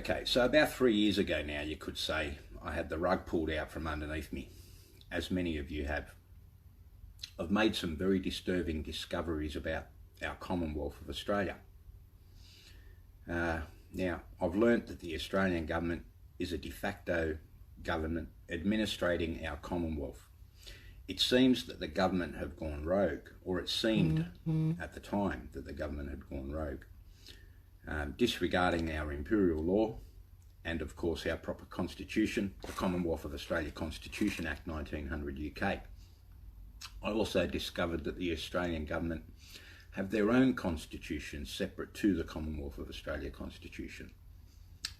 Okay, so about 3 years ago now, you could say, I had the rug pulled out from underneath me, as many of you have. I've made some very disturbing discoveries about our Commonwealth of Australia. Now, I've learnt that the Australian government is a de facto government administrating our Commonwealth. It seems that the government have gone rogue, or it seemed at the time that the government had gone rogue, disregarding our imperial law and of course our proper constitution, the Commonwealth of Australia Constitution Act 1900 UK. I also discovered that the Australian government have their own constitution separate to the Commonwealth of Australia Constitution,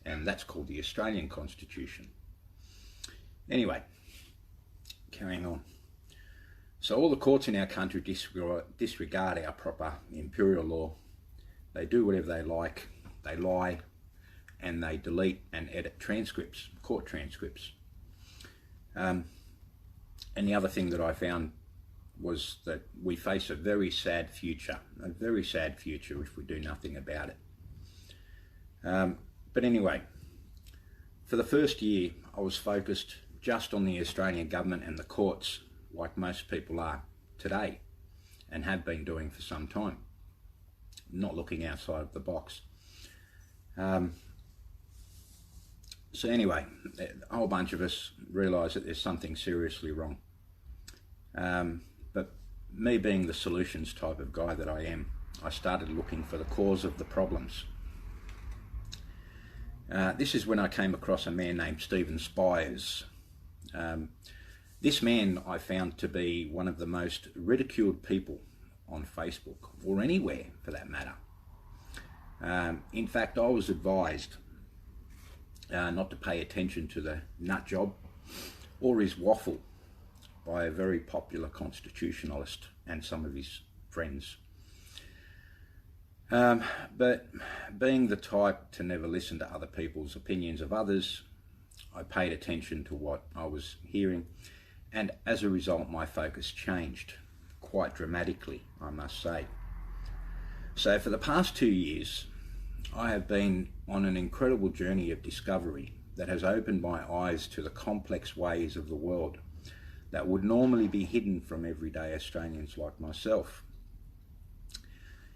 and that's called the Australian Constitution. Anyway, carrying on. So all the courts in our country disregard our proper imperial law. They do whatever they like, they lie, and they delete and edit transcripts, court transcripts. And the other thing that I found was that we face a very sad future if we do nothing about it. But anyway, for the first year, I was focused just on the Australian government and the courts, like most people are today, and have been doing for some time, not looking outside of the box. So anyway, a whole bunch of us realise that there's something seriously wrong. But me being the solutions type of guy that I am, I started looking for the cause of the problems. This is when I came across a man named Stephen Spires. This man I found to be one of the most ridiculed people on Facebook, or anywhere for that matter. In fact, I was advised not to pay attention to the nut job or his waffle by a very popular constitutionalist and some of his friends. But being the type to never listen to other people's opinions of others, I paid attention to what I was hearing, and as a result my focus changed quite dramatically, I must say. So for the past 2 years I have been on an incredible journey of discovery that has opened my eyes to the complex ways of the world that would normally be hidden from everyday Australians like myself.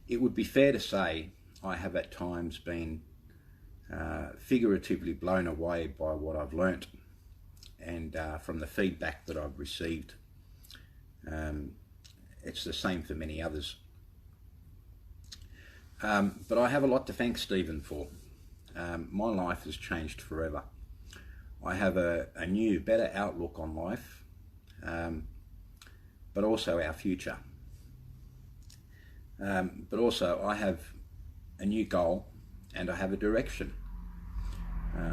It would be fair to say I have at times been figuratively blown away by what I've learnt, and from the feedback that I've received. It's the same for many others. But I have a lot to thank Stephen for. My life has changed forever. I have a new, better outlook on life, but also our future. But also I have a new goal, and I have a direction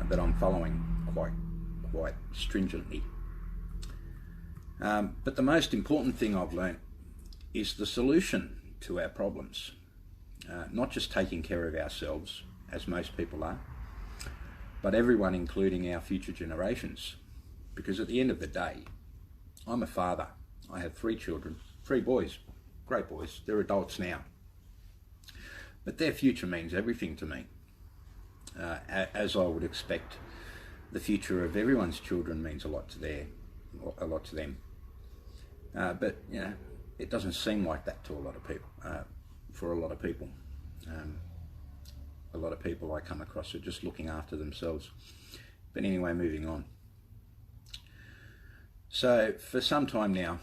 that I'm following quite stringently. But the most important thing I've learnt is the solution to our problems. Not just taking care of ourselves, as most people are, but everyone, including our future generations. Because at the end of the day, I'm a father. I have 3 children, 3 boys, great boys. They're adults now. But their future means everything to me, as I would expect the future of everyone's children means a lot to them. But you know, it doesn't seem like that to a lot of people. For a lot of people, I come across are just looking after themselves. But anyway, moving on. So for some time now,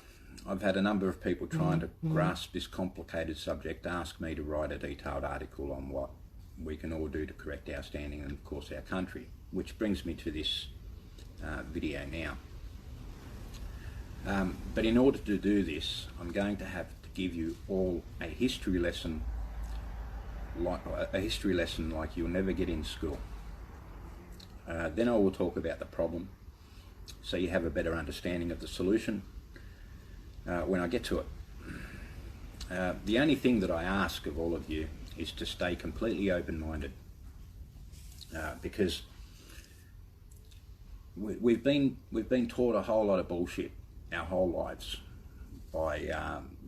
I've had a number of people trying to grasp this complicated subject, ask me to write a detailed article on what we can all do to correct our standing and of course our country, which brings me to this video now. But in order to do this, I'm going to have to give you all a history lesson like you'll never get in school. Then I will talk about the problem, so you have a better understanding of the solution when I get to it. The only thing that I ask of all of you is to stay completely open-minded, because we've been taught a whole lot of bullshit our whole lives by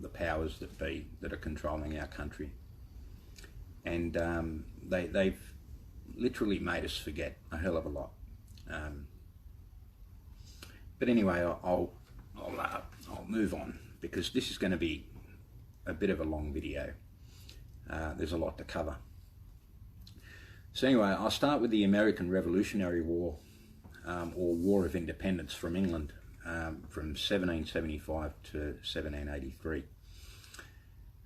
the powers that be that are controlling our country, and they've literally made us forget a hell of a lot. But anyway, I'll move on, because this is going to be a bit of a long video. There's a lot to cover. So anyway, I'll start with the American Revolutionary War, or War of Independence from England, from 1775 to 1783.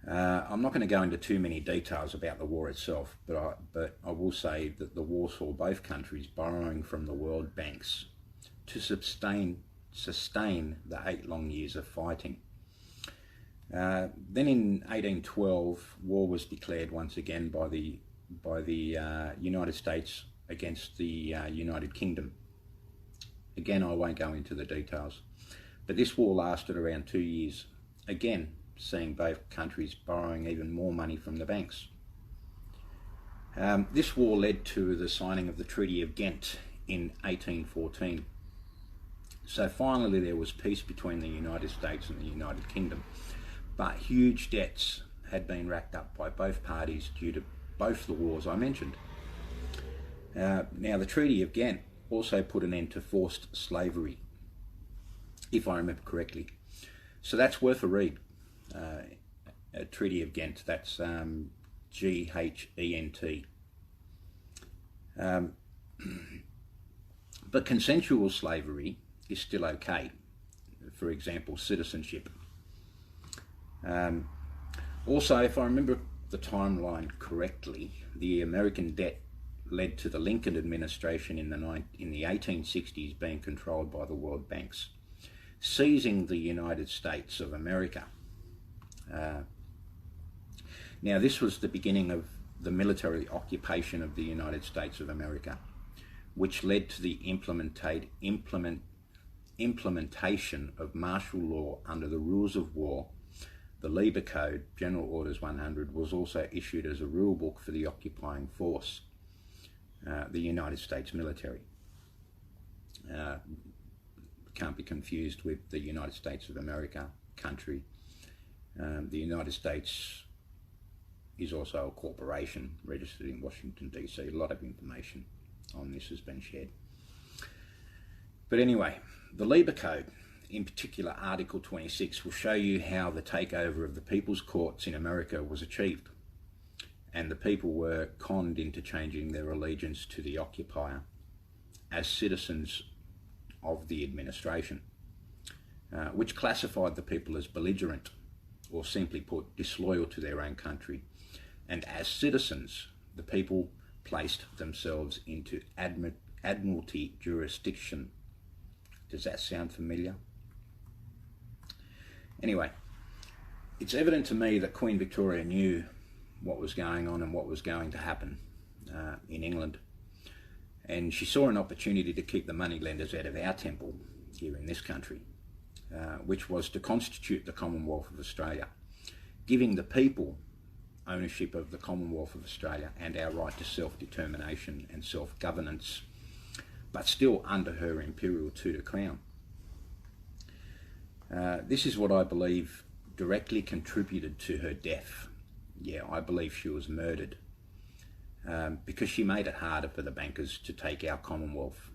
I'm not going to go into too many details about the war itself, but I will say that the war saw both countries borrowing from the world banks to sustain the 8 long years of fighting. Then in 1812, war was declared once again by the United States against the United Kingdom. Again, I won't go into the details, but this war lasted around 2 years, again seeing both countries borrowing even more money from the banks. This war led to the signing of the Treaty of Ghent in 1814. So finally there was peace between the United States and the United Kingdom, but huge debts had been racked up by both parties due to both the wars I mentioned. Now the Treaty of Ghent also put an end to forced slavery, if I remember correctly. So that's worth a read. A Treaty of Ghent, that's G-H-E-N-T. But consensual slavery is still okay. For example, citizenship. Also, if I remember the timeline correctly, the American debt led to the Lincoln administration in the 1860s being controlled by the world banks, seizing the United States of America. Now this was the beginning of the military occupation of the United States of America, which led to the implementation of martial law under the rules of war. The Lieber Code, General Orders 100, was also issued as a rule book for the occupying force, the United States military. Can't be confused with the United States of America country. The United States is also a corporation registered in Washington DC. A lot of information on this has been shared. But anyway, the Lieber Code, in particular Article 26, will show you how the takeover of the people's courts in America was achieved, and the people were conned into changing their allegiance to the occupier as citizens of the administration, which classified the people as belligerent, or simply put, disloyal to their own country. And as citizens, the people placed themselves into admiralty jurisdiction. Does that sound familiar? Anyway, it's evident to me that Queen Victoria knew what was going on and what was going to happen in England. And she saw an opportunity to keep the moneylenders out of our temple here in this country, which was to constitute the Commonwealth of Australia, giving the people ownership of the Commonwealth of Australia and our right to self-determination and self-governance, but still under her imperial Tudor crown. This is what I believe directly contributed to her death. Yeah, I believe she was murdered because she made it harder for the bankers to take our Commonwealth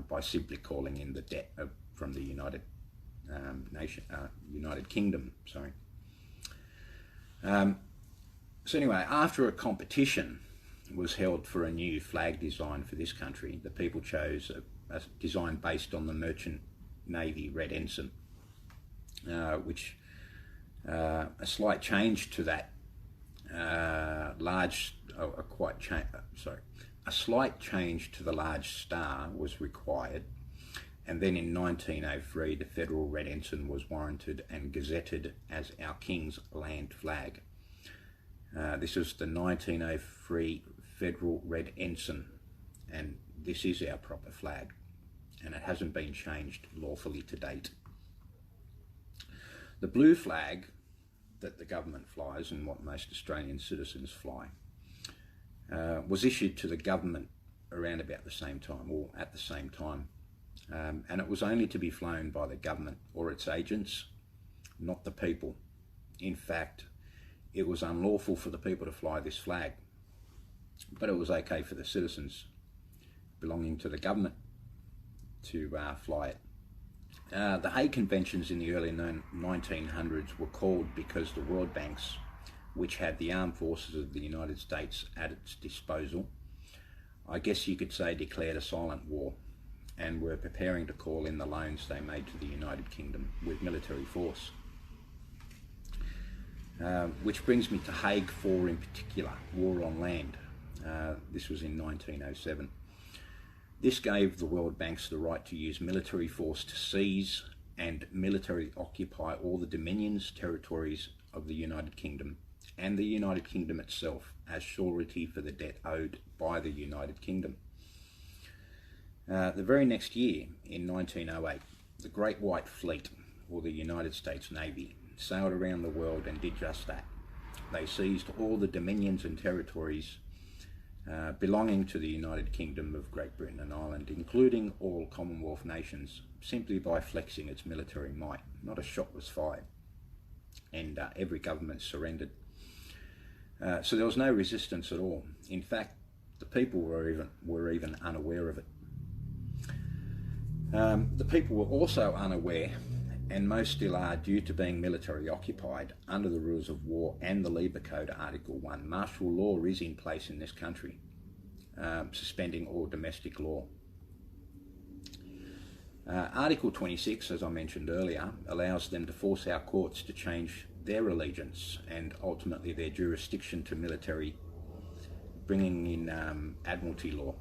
by simply calling in the debt from the United Kingdom. Sorry. So anyway, after a competition was held for a new flag design for this country, the people chose a design based on the Merchant Navy Red Ensign, which a slight change to that a slight change to the large star was required, and then in 1903 the Federal Red Ensign was warranted and gazetted as our King's land flag. This is the 1903 Federal Red Ensign, and this is our proper flag, and it hasn't been changed lawfully to date. The blue flag that the government flies, and what most Australian citizens fly, was issued to the government around about the same time, or at the same time, and it was only to be flown by the government or its agents, not the people. In fact, it was unlawful for the people to fly this flag. but it was okay for the citizens belonging to the government to fly it. The Hague Conventions in the early 1900s were called because the World Banks, which had the armed forces of the United States at its disposal, I guess you could say declared a silent war and were preparing to call in the loans they made to the United Kingdom with military force. Which brings me to Hague 4 in particular, War on Land. This was in 1907. This gave the World Banks the right to use military force to seize and militarily occupy all the dominions, territories of the United Kingdom and the United Kingdom itself as surety for the debt owed by the United Kingdom. The very next year, in 1908, the Great White Fleet, or the United States Navy, sailed around the world and did just that. They seized all the dominions and territories belonging to the United Kingdom of Great Britain and Ireland, including all Commonwealth nations, simply by flexing its military might. Not a shot was fired, and every government surrendered. So there was no resistance at all. In fact, the people were even unaware of it. The people were also unaware, and most still are, due to being military occupied under the rules of war and the Labour Code Article 1. Martial law is in place in this country, suspending all domestic law. Article 26, as I mentioned earlier, allows them to force our courts to change their allegiance and ultimately their jurisdiction to military, bringing in admiralty law.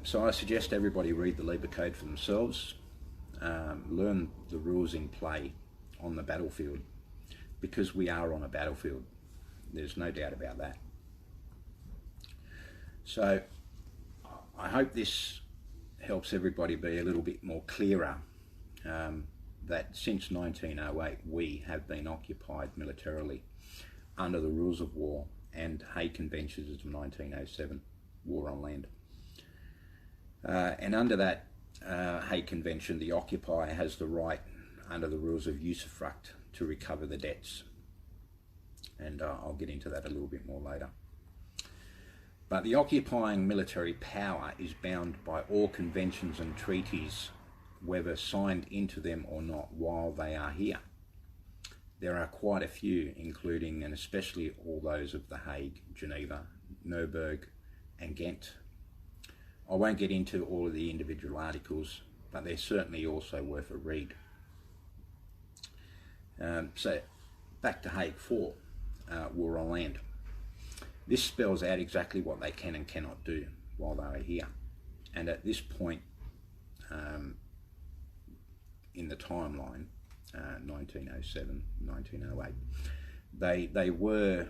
So I suggest everybody read the Labour Code for themselves, learn the rules in play on the battlefield, because we are on a battlefield. There's no doubt about that. So I hope this helps everybody be a little bit more clearer that since 1908 we have been occupied militarily under the rules of war and Hague Conventions of 1907, War on Land. And under that Hague Convention, the occupier has the right, under the rules of usufruct, to recover the debts. And I'll get into that a little bit more later. But the occupying military power is bound by all conventions and treaties, whether signed into them or not, while they are here. There are quite a few, including and especially all those of The Hague, Geneva, Nuremberg and Ghent. I won't get into all of the individual articles, but they're certainly also worth a read. So back to Hague 4, War on Land. This spells out exactly what they can and cannot do while they are here. And at this point in the timeline, 1907, 1908, they were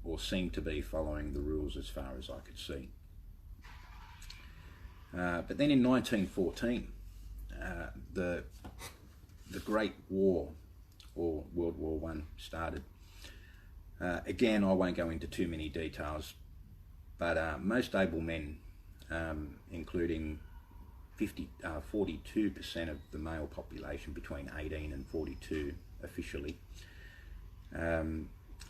or seemed to be following the rules as far as I could see. But then in 1914, the Great War, or World War I, started. Again, I won't go into too many details, but most able men, including 42% of the male population between 18 and 42 officially,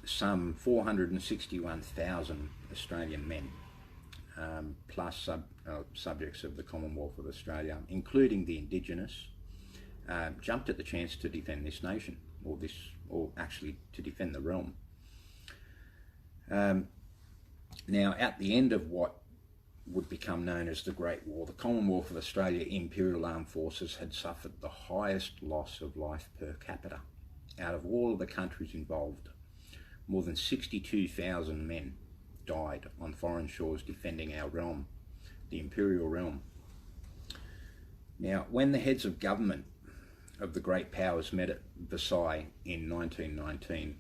some 461,000 Australian men, plus subjects of the Commonwealth of Australia, including the Indigenous, jumped at the chance to defend this nation, or actually to defend the realm. Now, at the end of what would become known as the Great War, the Commonwealth of Australia Imperial Armed Forces had suffered the highest loss of life per capita out of all of the countries involved. More than 62,000 men died on foreign shores defending our realm, the imperial realm. Now, when the heads of government of the great powers met at Versailles in 1919,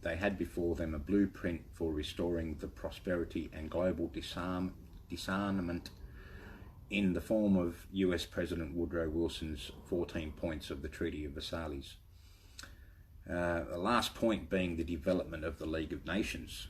they had before them a blueprint for restoring the prosperity and global disarmament in the form of US President Woodrow Wilson's 14 points of the Treaty of Versailles. The last point being the development of the League of Nations.